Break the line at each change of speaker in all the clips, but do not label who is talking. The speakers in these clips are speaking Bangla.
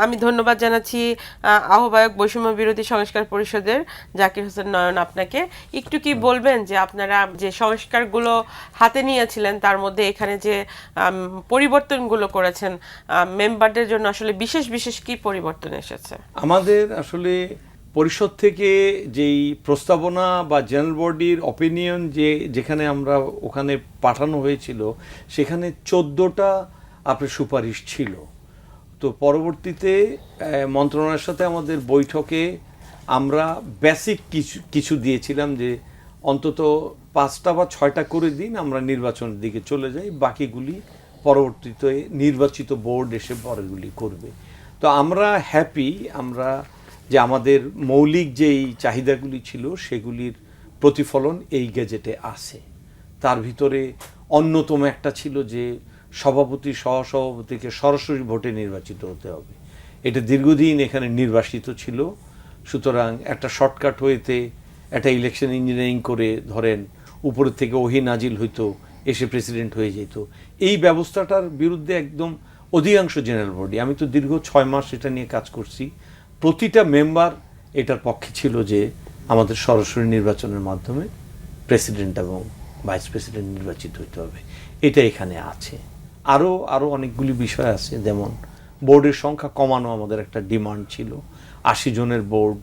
আমি ধন্যবাদ জানাচ্ছি আহ্বায়ক বৈষম্য বিরোধী সংস্কার পরিষদের জাকির হোসেন নয়ন আপনাকে। একটু কি বলবেন যে আপনারা যে সংস্কারগুলো হাতে নিয়েছিলেন তার মধ্যে এখানে যে পরিবর্তনগুলো করেছেন মেম্বারদের জন্য আসলে বিশেষ বিশেষ কি পরিবর্তন এসেছে?
আমাদের আসলে পরিষদ থেকে যেই প্রস্তাবনা বা জেনারেল বডির অপিনিয়ন যেখানে আমরা ওখানে পাঠানো হয়েছিল সেখানে 14টা আপনার সুপারিশ ছিল। তো পরবর্তীতে মন্ত্রণালয়ের সাথে আমাদের বৈঠকে আমরা বেসিক কিছু দিয়েছিলাম যে অন্তত 5টা বা 6টা করে দিন, আমরা নির্বাচনের দিকে চলে যাই, বাকিগুলি পরবর্তীতে নির্বাচিত বোর্ড এসে পরেগুলি করবে। তো আমরা হ্যাপি আমরা যে আমাদের মৌলিক যেই চাহিদাগুলি ছিল সেগুলির প্রতিফলন এই গেজেটে আছে। তার ভিতরে অন্যতম একটা ছিল যে সভাপতি সহসভাপতিকে সরাসরি ভোটে নির্বাচিত হতে হবে। এটা দীর্ঘদিন এখানে নির্বাসিত ছিল, সুতরাং একটা শর্টকাট হইতে একটা ইলেকশন ইঞ্জিনিয়ারিং করে ধরেন উপরের থেকে ওহি নাজিল হইতো, এসে প্রেসিডেন্ট হয়ে যেত। এই ব্যবস্থাটার বিরুদ্ধে একদম অধিকাংশ জেনারেল বডি, আমি তো দীর্ঘ 6 মাস এটা নিয়ে কাজ করছি, প্রতিটা মেম্বার এটার পক্ষে ছিল যে আমাদের সরাসরি নির্বাচনের মাধ্যমে প্রেসিডেন্ট এবং ভাইস প্রেসিডেন্ট নির্বাচিত হইতে হবে। এটা এখানে আছে। আরও অনেকগুলি বিষয় আছে, যেমন বোর্ডের সংখ্যা কমানো আমাদের একটা ডিমান্ড ছিল। 80 জনের বোর্ড,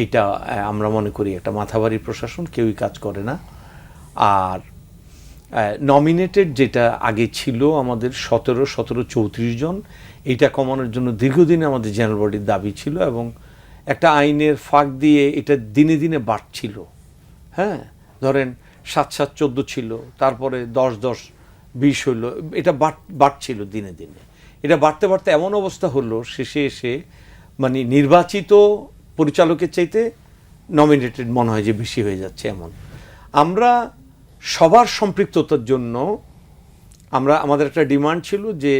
এটা আমরা মনে করি একটা মাথাভারী প্রশাসন, কেউই কাজ করে না। আর নমিনেটেড যেটা আগে ছিল আমাদের 17 34 জন, এইটা কমানোর জন্য দীর্ঘদিন আমাদের জেনারেল বডির দাবি ছিল এবং একটা আইনের ফাঁক দিয়ে এটা দিনে দিনে বাড়ছিল। হ্যাঁ, ধরেন 7 7 14 ছিল, তারপরে 10 10 20 হইলো, এটা বাড়ছিল দিনে দিনে। এটা বাড়তে বাড়তে এমন অবস্থা হলো শেষে এসে মানে নির্বাচিত পরিচালকের চাইতে নমিনেটেড মনে হয় যে বেশি হয়ে যাচ্ছে। এমন আমরা সবার সম্পৃক্ততার জন্য আমাদের একটা ডিমান্ড ছিল যে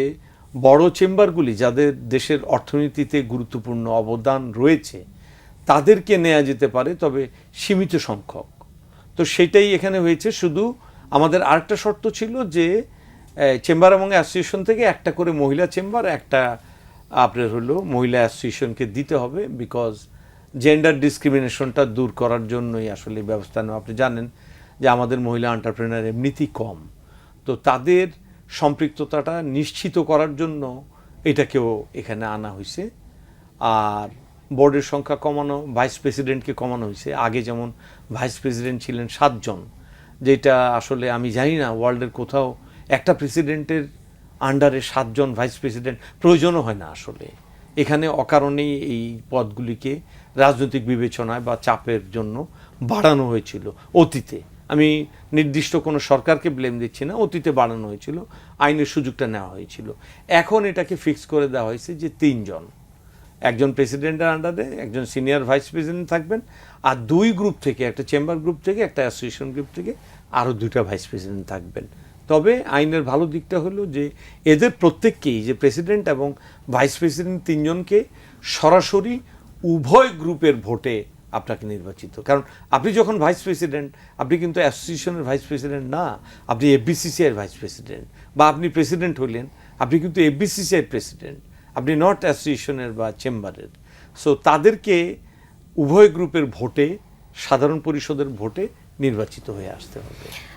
বড় চেম্বারগুলি যাদের দেশের অর্থনীতিতে গুরুত্বপূর্ণ অবদান রয়েছে তাদেরকে নেওয়া যেতে পারে, তবে সীমিত সংখ্যক। তো সেটাই এখানে হয়েছে। শুধু আমাদের আরেকটা শর্ত ছিল যে চেম্বার এবং অ্যাসোসিয়েশন থেকে একটা করে মহিলা চেম্বার, একটা আপনার হলো মহিলা অ্যাসোসিয়েশনকে দিতে হবে, বিকজ জেন্ডার ডিসক্রিমিনেশনটা দূর করার জন্যই আসলে ব্যবস্থা নেওয়া। আপনি জানেন যে আমাদের মহিলা এন্টারপ্রেনার এমনিতেই কম, তো তাদের সম্পৃক্ততাটা নিশ্চিত করার জন্য এটাকেও এখানে আনা হয়েছে। আর বোর্ডের সংখ্যা কমানো, ভাইস প্রেসিডেন্টকে কমানো হয়েছে। আগে যেমন ভাইস প্রেসিডেন্ট ছিলেন 7 জন, যেটা আসলে আমি জানি না ওয়ার্ল্ডের কোথাও একটা প্রেসিডেন্টের আন্ডারে 7 জন ভাইস প্রেসিডেন্ট প্রয়োজনও হয় না আসলে। এখানে অকারণেই এই পদগুলিকে রাজনৈতিক বিবেচনায় বা চাপের জন্য বাড়ানো হয়েছিল অতীতে। আমি নির্দিষ্ট কোনো সরকারকে ব্লেম দিচ্ছি না, অতীতে বাড়ানো হয়েছিল, আইনের সুযোগটা নেওয়া হয়েছিল। এখন এটাকে ফিক্স করে দেওয়া হয়েছে যে 3 জন, একজন প্রেসিডেন্টের আন্ডারে একজন সিনিয়র ভাইস প্রেসিডেন্ট থাকবেন, আর 2 গ্রুপ থেকে, একটা চেম্বার গ্রুপ থেকে, একটা অ্যাসোসিয়েশন গ্রুপ থেকে আরও 2টা ভাইস প্রেসিডেন্ট থাকবেন। তবে আইনের ভালো দিকটা হলো যে এদের প্রত্যেককেই, যে প্রেসিডেন্ট এবং ভাইস প্রেসিডেন্ট 3 জনকে সরাসরি উভয় গ্রুপের ভোটে আপনাকে নির্বাচিত। কারণ আপনি যখন ভাইস প্রেসিডেন্ট, আপনি কিন্তু অ্যাসোসিয়েশনের ভাইস প্রেসিডেন্ট না, আপনি এফবিসিসিআইয়ের ভাইস প্রেসিডেন্ট, বা আপনি প্রেসিডেন্ট হইলেন, আপনি কিন্তু এফবিসিসিআইয়ের প্রেসিডেন্ট, আপনি নট অ্যাসোসিয়েশনের বা চেম্বারের। সো তাদেরকে উভয় গ্রুপের ভোটে, সাধারণ পরিষদের ভোটে নির্বাচিত হয়ে আসতে হবে।